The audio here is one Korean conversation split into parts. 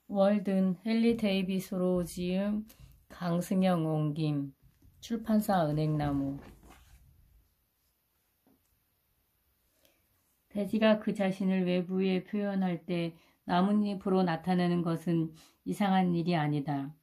월든 헨리 데이빗으로 지은 강승영 옮김 출판사 은행나무. 돼지가 그 자신을 외부에 표현할 때 나뭇잎으로 나타내는 것은 이상한 일이 아니다.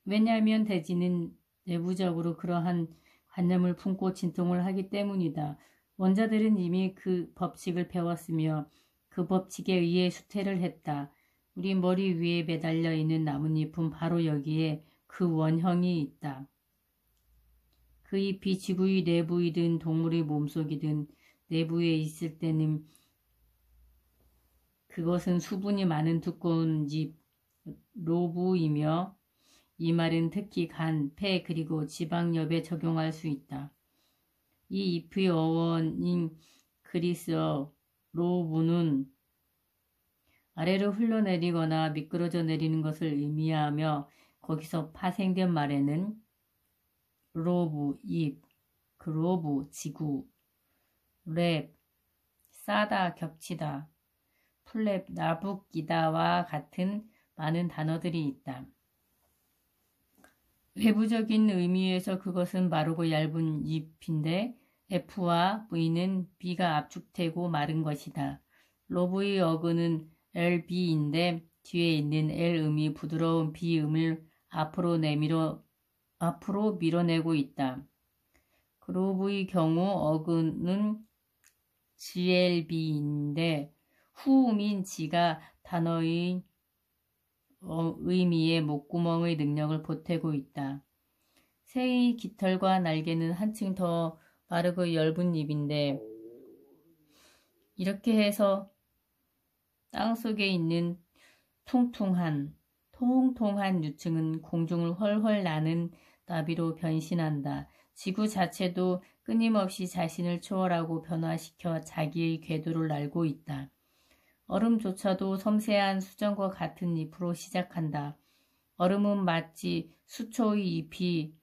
왜냐하면 돼지는 내부적으로 그러한 관념을 품고 진통을 하기 때문이다. 원자들은 이미 그 법칙을 배웠으며 그 법칙에 의해 수태를 했다. 우리 머리 위에 매달려 있는 나뭇잎은 바로 여기에 그 원형이 있다. 그 잎이 지구의 내부이든 동물의 몸속이든 내부에 있을 때는 그것은 수분이 많은 두꺼운 잎, 로브이며 이 말은 특히 간, 폐 그리고 지방엽에 적용할 수 있다. 이 잎의 어원인 그리스어 로브는 아래로 흘러내리거나 미끄러져 내리는 것을 의미하며 거기서 파생된 말에는 로브, 잎, 글로브, 지구, 랩, 싸다, 겹치다, 플랩, 나붓기다와 같은 많은 단어들이 있다. 외부적인 의미에서 그것은 마르고 얇은 잎인데 F와 V는 B가 압축되고 마른 것이다. 로브의 어근은 LB인데 뒤에 있는 L음이 부드러운 B음을 앞으로 밀어내고 있다. 그로브의 경우 어근은 GLB인데 후음인 G가 단어의 의미의 목구멍의 능력을 보태고 있다. 새의 깃털과 날개는 한층 더 마르고 엷은 잎인데 이렇게 해서 땅속에 있는 통통한 유층은 공중을 훨훨 나는 나비로 변신한다. 지구 자체도 끊임없이 자신을 초월하고 변화시켜 자기의 궤도를 날고 있다. 얼음조차도 섬세한 수정과 같은 잎으로 시작한다. 얼음은 마치 수초의 잎이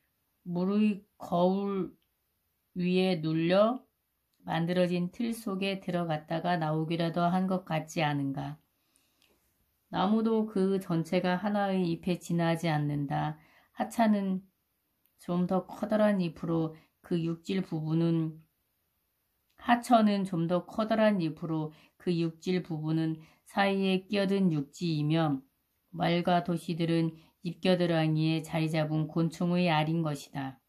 물의 거울 위에 눌려 만들어진 틀 속에 들어갔다가 나오기라도 한 것 같지 않은가. 나무도 그 전체가 하나의 잎에 지나지 않는다. 하천은 좀 더 커다란 잎으로 그 육질 부분은 사이에 끼어든 육지이며 말과 도시들은 잎겨드랑이에 자리 잡은 곤충의 알인 것이다.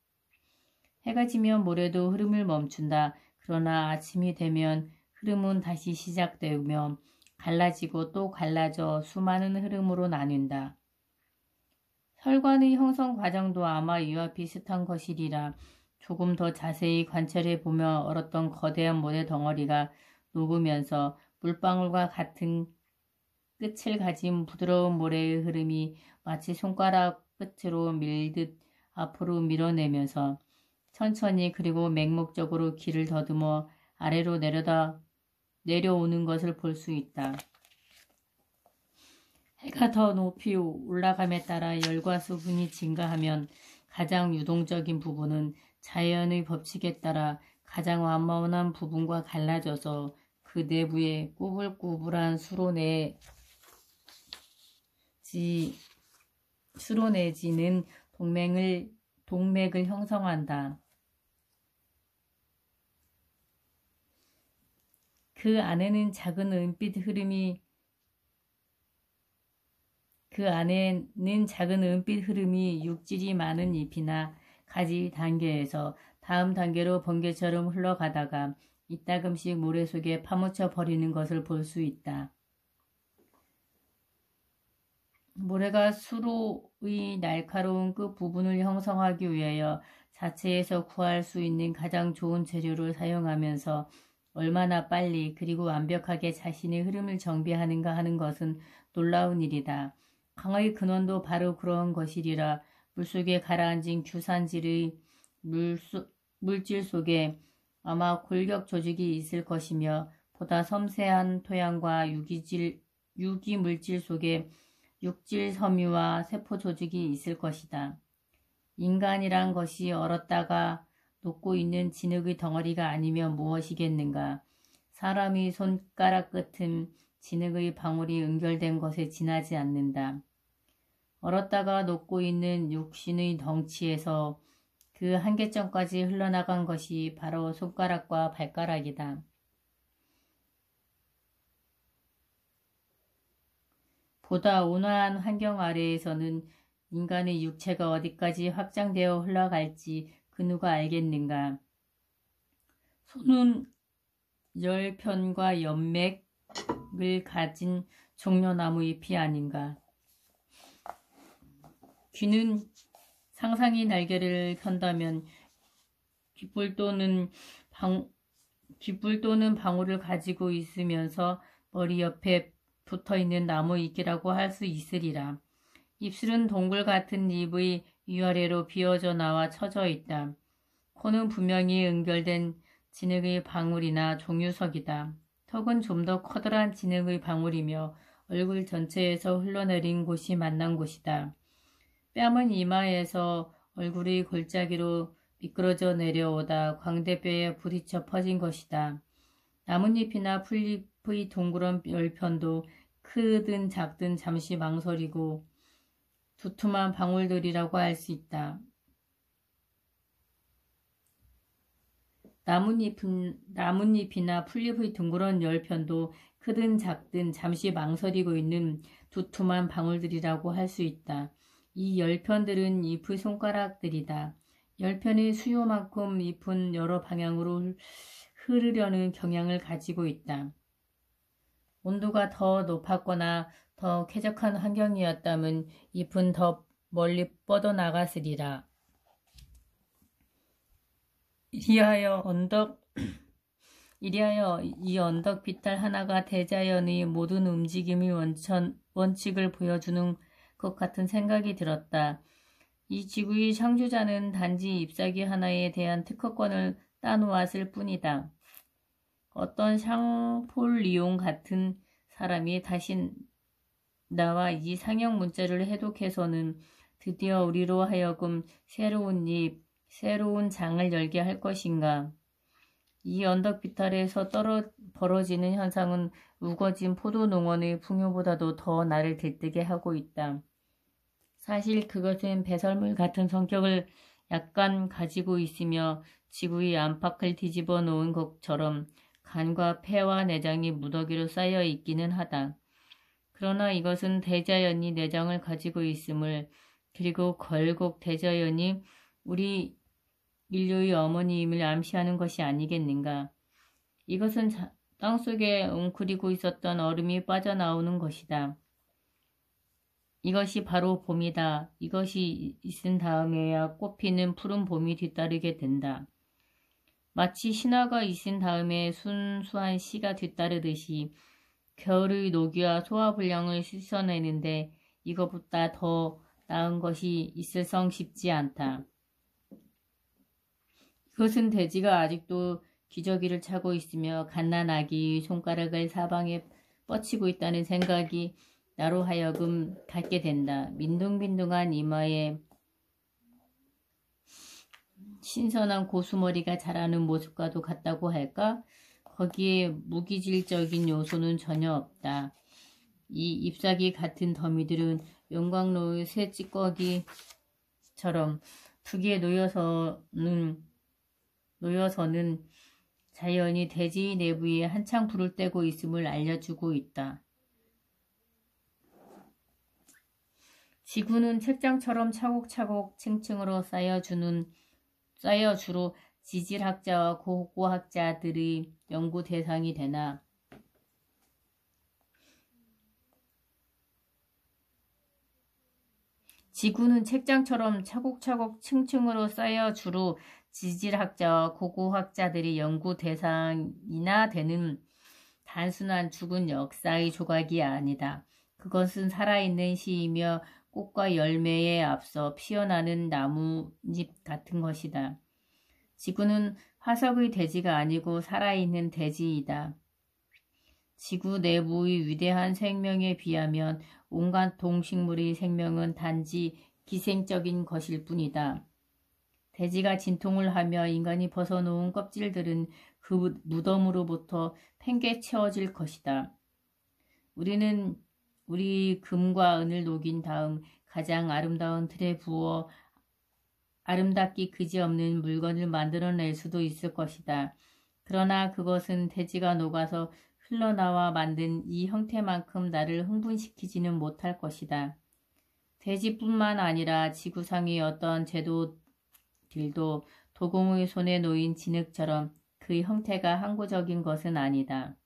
해가 지면 모래도 흐름을 멈춘다. 그러나 아침이 되면 흐름은 다시 시작되며 갈라지고 또 갈라져 수많은 흐름으로 나뉜다. 혈관의 형성 과정도 아마 이와 비슷한 것이리라. 조금 더 자세히 관찰해 보며 얼었던 거대한 모래 덩어리가 녹으면서 물방울과 같은 끝을 가진 부드러운 모래의 흐름이 마치 손가락 끝으로 밀듯 앞으로 밀어내면서 천천히 그리고 맹목적으로 길을 더듬어 아래로 내려오는 것을 볼 수 있다. 해가 더 높이 올라감에 따라 열과 수분이 증가하면 가장 유동적인 부분은 자연의 법칙에 따라 가장 완만한 부분과 갈라져서 그 내부에 꾸불꾸불한 수로 내지는 동맥을 형성한다. 그 안에는 작은 은빛 흐름이 육질이 많은 잎이나 가지 단계에서 다음 단계로 번개처럼 흘러가다가 이따금씩 모래 속에 파묻혀 버리는 것을 볼 수 있다. 모래가 수로의 날카로운 끝 부분을 형성하기 위하여 자체에서 구할 수 있는 가장 좋은 재료를 사용하면서 얼마나 빨리 그리고 완벽하게 자신의 흐름을 정비하는가 하는 것은 놀라운 일이다. 강의 근원도 바로 그런 것이리라. 물속에 가라앉은 규산질의 물질 속에 아마 골격 조직이 있을 것이며 보다 섬세한 토양과 유기물질 속에 육질 섬유와 세포 조직이 있을 것이다. 인간이란 것이 얼었다가 녹고 있는 진흙의 덩어리가 아니면 무엇이겠는가. 사람의 손가락 끝은 진흙의 방울이 연결된 것에 지나지 않는다. 얼었다가 녹고 있는 육신의 덩치에서 그 한계점까지 흘러나간 것이 바로 손가락과 발가락이다. 보다 온화한 환경 아래에서는 인간의 육체가 어디까지 확장되어 흘러갈지 그 누가 알겠는가. 손은 열편과 연맥을 가진 종려나무 잎이 아닌가. 귀는 상상이 날개를 편다면 귓불 또는 방울을 가지고 있으면서 머리 옆에 붙어있는 나무 잎이라고 할 수 있으리라. 입술은 동굴 같은 잎의 위아래로 비어져 나와 처져 있다. 코는 분명히 연결된 진흙의 방울이나 종유석이다. 턱은 좀 더 커다란 진흙의 방울이며 얼굴 전체에서 흘러내린 곳이 만난 곳이다. 뺨은 이마에서 얼굴의 골짜기로 미끄러져 내려오다 광대뼈에 부딪혀 퍼진 것이다. 나뭇잎이나 풀잎의 둥그런 열편도 크든 작든 잠시 망설이고 두툼한 방울들이라고 할 수 있다. 나뭇잎이나 풀잎의 둥그런 열편도 크든 작든 잠시 망설이고 있는 두툼한 방울들이라고 할 수 있다. 이 열편들은 잎의 손가락들이다. 열편의 수요만큼 잎은 여러 방향으로 흐르려는 경향을 가지고 있다. 온도가 더 높았거나 더 쾌적한 환경이었다면 잎은 더 멀리 뻗어나갔으리라. 이리하여 이 언덕 비탈 하나가 대자연의 모든 움직임의 원칙을 보여주는 것 같은 생각이 들었다. 이 지구의 창조자는 단지 잎사귀 하나에 대한 특허권을 따놓았을 뿐이다. 어떤 샹폴리옹 같은 사람이 다시 나와 이 상형 문자를 해독해서는 드디어 우리로 하여금 새로운 잎, 새로운 장을 열게 할 것인가. 이 언덕 비탈에서 벌어지는 현상은 우거진 포도 농원의 풍요보다도 더 나를 들뜨게 하고 있다. 사실 그것은 배설물 같은 성격을 약간 가지고 있으며 지구의 안팎을 뒤집어 놓은 것처럼 간과 폐와 내장이 무더기로 쌓여 있기는 하다. 그러나 이것은 대자연이 내장을 가지고 있음을, 그리고 걸곡 대자연이 우리 인류의 어머니임을 암시하는 것이 아니겠는가. 이것은 땅속에 웅크리고 있었던 얼음이 빠져나오는 것이다. 이것이 바로 봄이다. 이것이 있은 다음에야 꽃피는 푸른 봄이 뒤따르게 된다. 마치 신화가 있은 다음에 순수한 시가 뒤따르듯이 겨울의 노기와 소화불량을 씻어내는데 이것보다 더 나은 것이 있을성 싶지 않다. 그것은 돼지가 아직도 기저귀를 차고 있으며 갓난아기의 손가락을 사방에 뻗치고 있다는 생각이 나로 하여금 갖게 된다. 민둥민둥한 이마에 신선한 고수머리가 자라는 모습과도 같다고 할까? 거기에 무기질적인 요소는 전혀 없다. 이 잎사귀 같은 더미들은 용광로의 새 찌꺼기처럼 툭에 놓여서는 자연이 대지 내부에 한창 불을 떼고 있음을 알려주고 있다. 지구는 책장처럼 차곡차곡 층층으로 쌓여 주로 지질학자와 고고학자들의 연구 대상이 되나 지구는 책장처럼 차곡차곡 층층으로 쌓여 주로 지질학자와 고고학자들의 연구 대상이나 되는 단순한 죽은 역사의 조각이 아니다. 그것은 살아있는 시이며 꽃과 열매에 앞서 피어나는 나뭇잎 같은 것이다. 지구는 화석의 대지가 아니고 살아있는 대지이다. 지구 내부의 위대한 생명에 비하면 온갖 동식물의 생명은 단지 기생적인 것일 뿐이다. 대지가 진통을 하며 인간이 벗어놓은 껍질들은 그 무덤으로부터 팽개치워질 것이다. 우리는 우리 금과 은을 녹인 다음 가장 아름다운 틀에 부어 아름답기 그지없는 물건을 만들어낼 수도 있을 것이다. 그러나 그것은 대지가 녹아서 흘러나와 만든 이 형태만큼 나를 흥분시키지는 못할 것이다. 대지뿐만 아니라 지구상의 어떤 제도들도 도공의 손에 놓인 진흙처럼 그 형태가 항구적인 것은 아니다.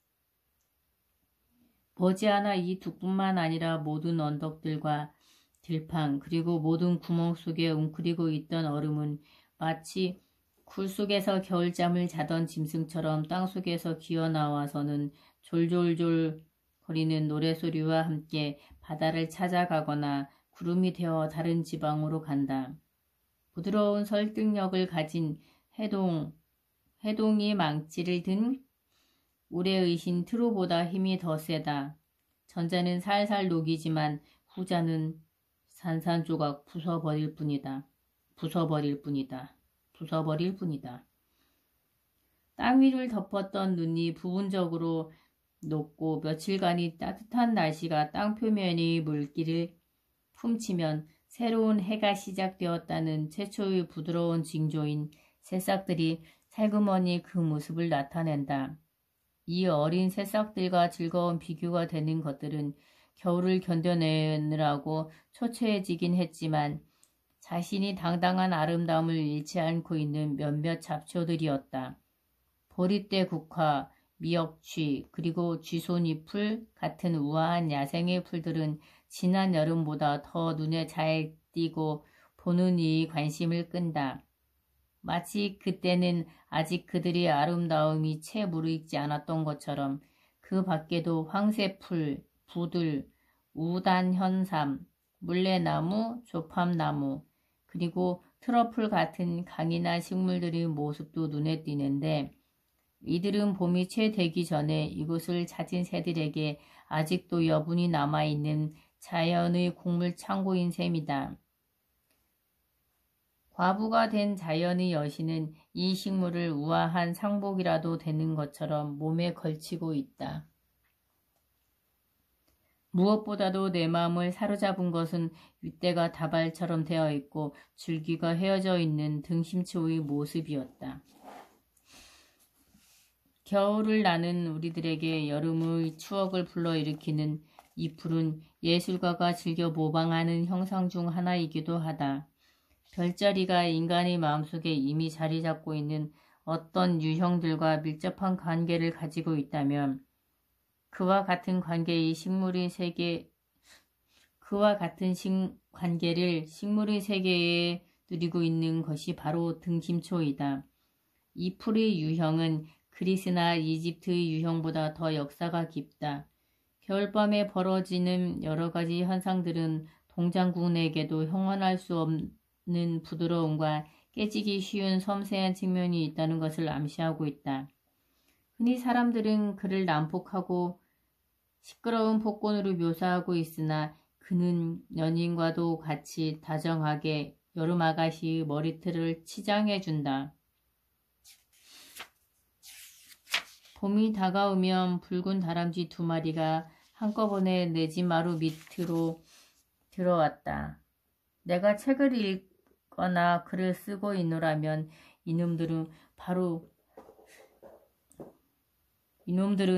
머지않아 이 둑뿐만 아니라 모든 언덕들과 들판 그리고 모든 구멍 속에 웅크리고 있던 얼음은 마치 굴 속에서 겨울잠을 자던 짐승처럼 땅속에서 기어나와서는 졸졸졸 거리는 노래소리와 함께 바다를 찾아가거나 구름이 되어 다른 지방으로 간다. 부드러운 설득력을 가진 해동이 망치를 든 우레의신 트로보다 힘이 더 세다. 전자는 살살 녹이지만 후자는 산산조각 부숴버릴 뿐이다. 땅 위를 덮었던 눈이 부분적으로 녹고 며칠간이 따뜻한 날씨가 땅 표면의 물기를 훔치면 새로운 해가 시작되었다는 최초의 부드러운 징조인 새싹들이 살그머니 그 모습을 나타낸다. 이 어린 새싹들과 즐거운 비교가 되는 것들은 겨울을 견뎌내느라고 초췌해지긴 했지만 자신이 당당한 아름다움을 잃지 않고 있는 몇몇 잡초들이었다. 보리대 국화, 미역쥐, 그리고 쥐손이풀 같은 우아한 야생의 풀들은 지난 여름보다 더 눈에 잘 띄고 보는 이의 관심을 끈다. 마치 그때는 아직 그들의 아름다움이 채 무르익지 않았던 것처럼 그 밖에도 황새풀, 부들, 우단현삼, 물레나무, 조팝나무, 그리고 트러플 같은 강인한 식물들의 모습도 눈에 띄는데 이들은 봄이 채 되기 전에 이곳을 찾은 새들에게 아직도 여분이 남아있는 자연의 곡물 창고인 셈이다. 과부가 된 자연의 여신은 이 식물을 우아한 상복이라도 되는 것처럼 몸에 걸치고 있다. 무엇보다도 내 마음을 사로잡은 것은 윗대가 다발처럼 되어 있고 줄기가 헤어져 있는 등심초의 모습이었다. 겨울을 나는 우리들에게 여름의 추억을 불러일으키는 이 풀은 예술가가 즐겨 모방하는 형상 중 하나이기도 하다. 별자리가 인간의 마음속에 이미 자리 잡고 있는 어떤 유형들과 밀접한 관계를 가지고 있다면 그와 같은 관계를 식물의 세계에 누리고 있는 것이 바로 등심초이다. 이 풀의 유형은 그리스나 이집트의 유형보다 더 역사가 깊다. 겨울밤에 벌어지는 여러 가지 현상들은 동장군에게도 형언할 수 없는 부드러움과 깨지기 쉬운 섬세한 측면이 있다는 것을 암시하고 있다. 흔히 사람들은 그를 난폭하고 시끄러운 폭군으로 묘사하고 있으나 그는 연인과도 같이 다정하게 여름 아가씨의 머리털을 치장해준다. 봄이 다가오면 붉은 다람쥐 2마리가 한꺼번에 내 집 마루 밑으로 들어왔다. 내가 책을 읽거나 글을 쓰고 있노라면 이놈들은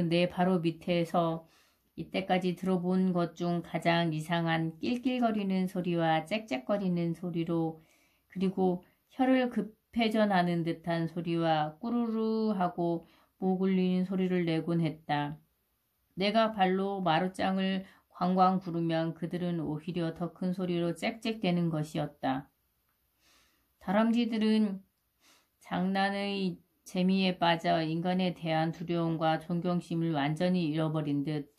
내 바로 밑에서 이때까지 들어본 것 중 가장 이상한 낄낄거리는 소리와 짹짹거리는 소리로 그리고 혀를 급회전하는 듯한 소리와 꾸르르 하고 목 울리는 소리를 내곤 했다. 내가 발로 마루장을 광광 구르면 그들은 오히려 더 큰 소리로 짹짹대는 것이었다. 다람쥐들은 장난의 재미에 빠져 인간에 대한 두려움과 존경심을 완전히 잃어버린 듯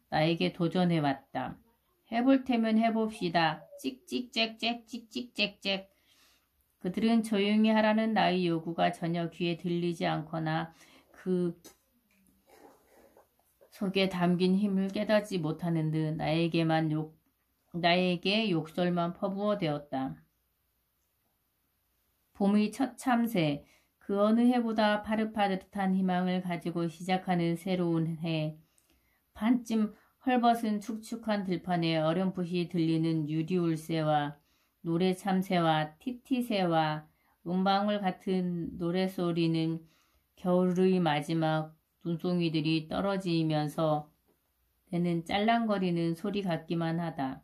나에게 도전해왔다. 해볼 테면 해봅시다. 찍찍짹짹 찍찍짹짹. 그들은 조용히 하라는 나의 요구가 전혀 귀에 들리지 않거나 그 속에 담긴 힘을 깨닫지 못하는 듯 나에게 욕설만 퍼부어대었다. 봄의 첫 참새, 그 어느 해보다 파릇파릇한 희망을 가지고 시작하는 새로운 해. 반쯤 헐벗은 축축한 들판에 어렴풋이 들리는 유리울새와 노래참새와 티티새와 음방울 같은 노래소리는 겨울의 마지막 눈송이들이 떨어지면서 내는 짤랑거리는 소리 같기만 하다.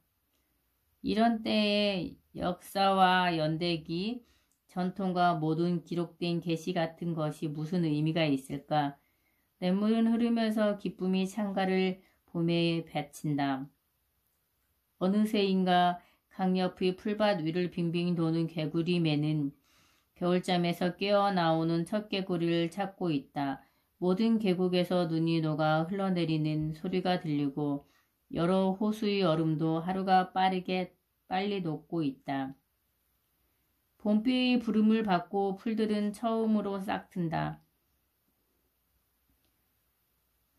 이런 때에 역사와 연대기, 전통과 모든 기록된 계시 같은 것이 무슨 의미가 있을까? 냇물은 흐르면서 기쁨이 창가를 봄에 비친다. 어느새인가 강옆의 풀밭 위를 빙빙 도는 개구리 매는 겨울잠에서 깨어나오는 첫 개구리를 찾고 있다. 모든 계곡에서 눈이 녹아 흘러내리는 소리가 들리고 여러 호수의 얼음도 하루가 빨리 녹고 있다. 봄비의 부름을 받고 풀들은 처음으로 싹튼다.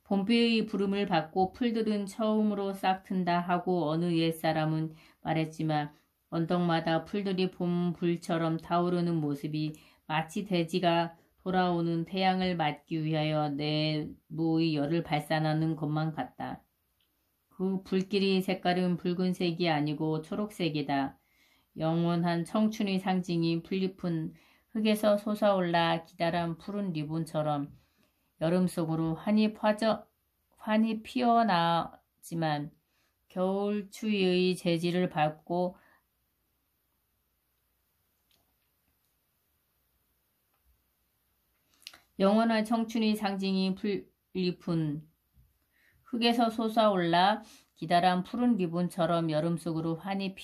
봄비의 부름을 받고 풀들은 처음으로 싹튼다 하고 어느 옛사람은 말했지만 언덕마다 풀들이 봄불처럼 타오르는 모습이 마치 대지가 돌아오는 태양을 맞기 위하여 내모의 열을 발산하는 것만 같다. 그 불길의 색깔은 붉은색이 아니고 초록색이다. 영원한 청춘의 상징인 풀잎은 흙에서 솟아올라 기다란 푸른 리본처럼 여름 속으로 환히 피어나지만 겨울 추위의 재질을 밟고 영원한 청춘의 상징인 풀잎은 흙에서 솟아올라 기다란 푸른 리본처럼 여름 속으로 환히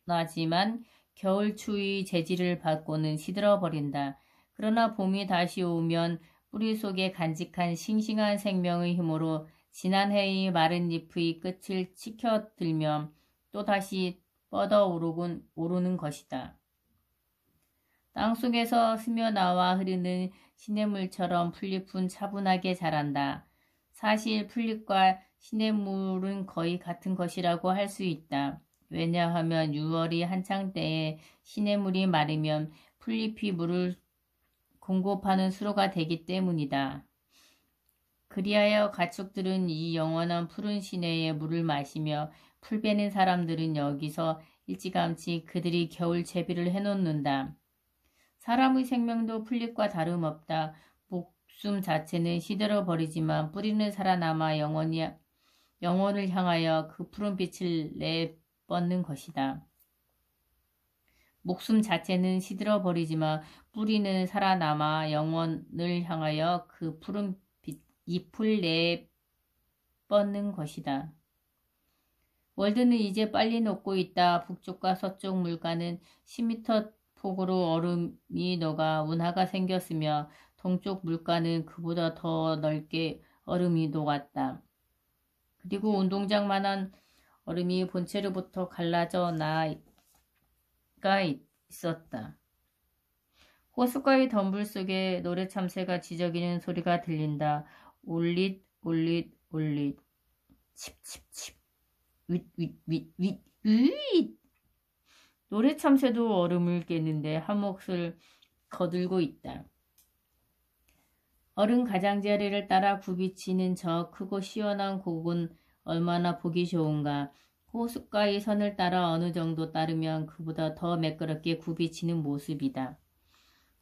피어나지만 겨울 추위의 재질을 받고는 시들어버린다. 그러나 봄이 다시 오면 뿌리 속에 간직한 싱싱한 생명의 힘으로 지난해의 마른 잎의 끝을 치켜들며 또다시 오르는 것이다. 땅속에서 스며나와 흐르는 시냇물처럼 풀잎은 차분하게 자란다. 사실 풀잎과 시냇물은 거의 같은 것이라고 할 수 있다. 왜냐하면 6월이 한창 때에 시냇물이 마르면 풀잎이 물을 공급하는 수로가 되기 때문이다. 그리하여 가축들은 이 영원한 푸른 시내에 물을 마시며 풀 베는 사람들은 여기서 일찌감치 그들이 겨울 채비를 해놓는다. 사람의 생명도 풀잎과 다름없다. 목숨 자체는 시들어버리지만 뿌리는 살아남아 영원을 향하여 그 푸른 빛을 내뻗는 것이다. 목숨 자체는 시들어버리지만 뿌리는 살아남아 영원을 향하여 그 푸른 잎을 내뻗는 것이다. 월드는 이제 빨리 녹고 있다. 북쪽과 서쪽 물가는 10m 폭으로 얼음이 녹아 운하가 생겼으며 동쪽 물가는 그보다 더 넓게 얼음이 녹았다. 그리고 운동장만한 얼음이 본체로부터 갈라져 나가 있었다. 호숫가의 덤불 속에 노래참새가 지저귀는 소리가 들린다. 올릿 올릿 올릿 칩칩칩 윗윗윗윗윗 노래참새도 얼음을 깨는데 한 몫을 거들고 있다. 얼음 가장자리를 따라 굽이치는 저 크고 시원한 곡은 얼마나 보기 좋은가. 호숫가의 선을 따라 어느 정도 따르면 그보다 더 매끄럽게 굽이치는 모습이다.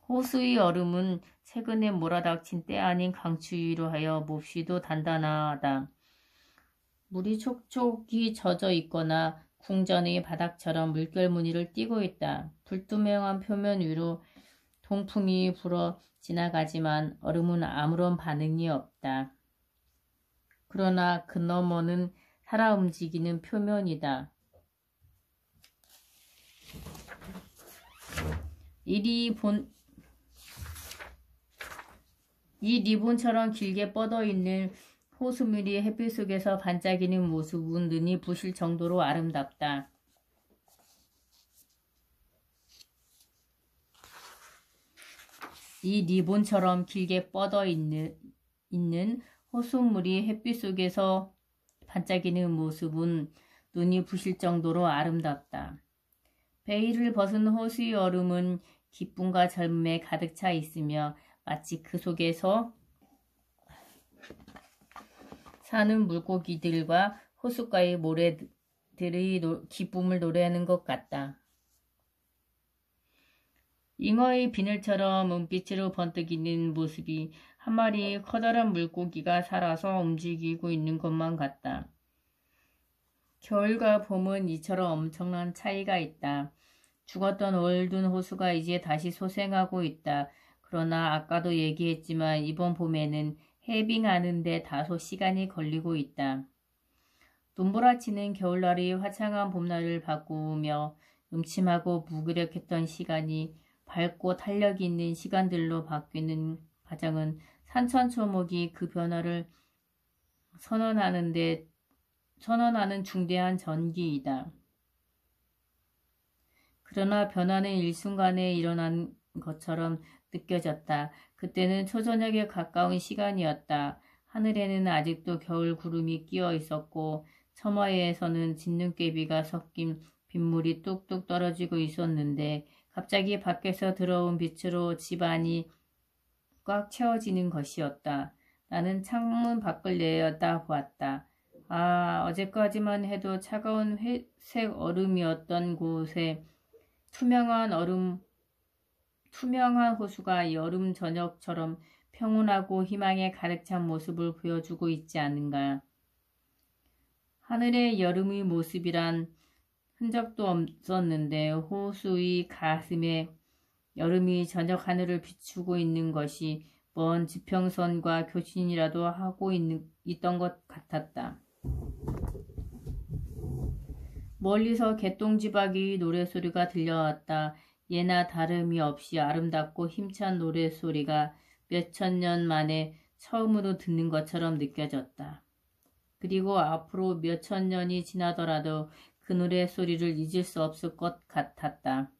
호수의 얼음은 최근에 몰아닥친 때 아닌 강추위로 하여 몹시도 단단하다. 물이 촉촉이 젖어 있거나 궁전의 바닥처럼 물결 무늬를 띠고 있다. 불투명한 표면 위로 동풍이 불어 지나가지만 얼음은 아무런 반응이 없다. 그러나 그 너머는 살아 움직이는 표면이다. 이 리본처럼 길게 뻗어있는 호수물이 햇빛 속에서 반짝이는 모습은 눈이 부실 정도로 아름답다. 이 리본처럼 길게 뻗어있는 호수물이 햇빛 속에서 반짝이는 모습은 눈이 부실 정도로 아름답다. 베일을 벗은 호수의 얼음은 기쁨과 젊음에 가득 차 있으며 마치 그 속에서 사는 물고기들과 호숫가의 모래들의 기쁨을 노래하는 것 같다. 잉어의 비늘처럼 은빛으로 번뜩이는 모습이 한 마리 커다란 물고기가 살아서 움직이고 있는 것만 같다. 겨울과 봄은 이처럼 엄청난 차이가 있다. 죽었던 월둔 호수가 이제 다시 소생하고 있다. 그러나 아까도 얘기했지만 이번 봄에는 해빙하는데 다소 시간이 걸리고 있다. 눈보라치는 겨울날이 화창한 봄날을 바꾸며 음침하고 무기력했던 시간이 밝고 탄력 있는 시간들로 바뀌는 과정은 산천초목이 그 변화를 선언하는 중대한 전기이다. 그러나 변화는 일순간에 일어난 것처럼 느껴졌다. 그때는 초저녁에 가까운 시간이었다. 하늘에는 아직도 겨울 구름이 끼어 있었고 처마에서는 진눈깨비가 섞인 빗물이 뚝뚝 떨어지고 있었는데 갑자기 밖에서 들어온 빛으로 집안이 꽉 채워지는 것이었다. 나는 창문 밖을 내다 보았다. 어제까지만 해도 차가운 회색 얼음이었던 곳에 투명한 호수가 여름 저녁처럼 평온하고 희망에 가득 찬 모습을 보여주고 있지 않은가. 하늘의 여름의 모습이란 흔적도 없었는데 호수의 가슴에 여름이 저녁 하늘을 비추고 있는 것이 먼 지평선과 교신이라도 하고 있던 것 같았다. 멀리서 개똥지박이의 노래소리가 들려왔다. 예나 다름이 없이 아름답고 힘찬 노래소리가 몇천 년 만에 처음으로 듣는 것처럼 느껴졌다. 그리고 앞으로 몇천 년이 지나더라도 그 노래소리를 잊을 수 없을 것 같았다.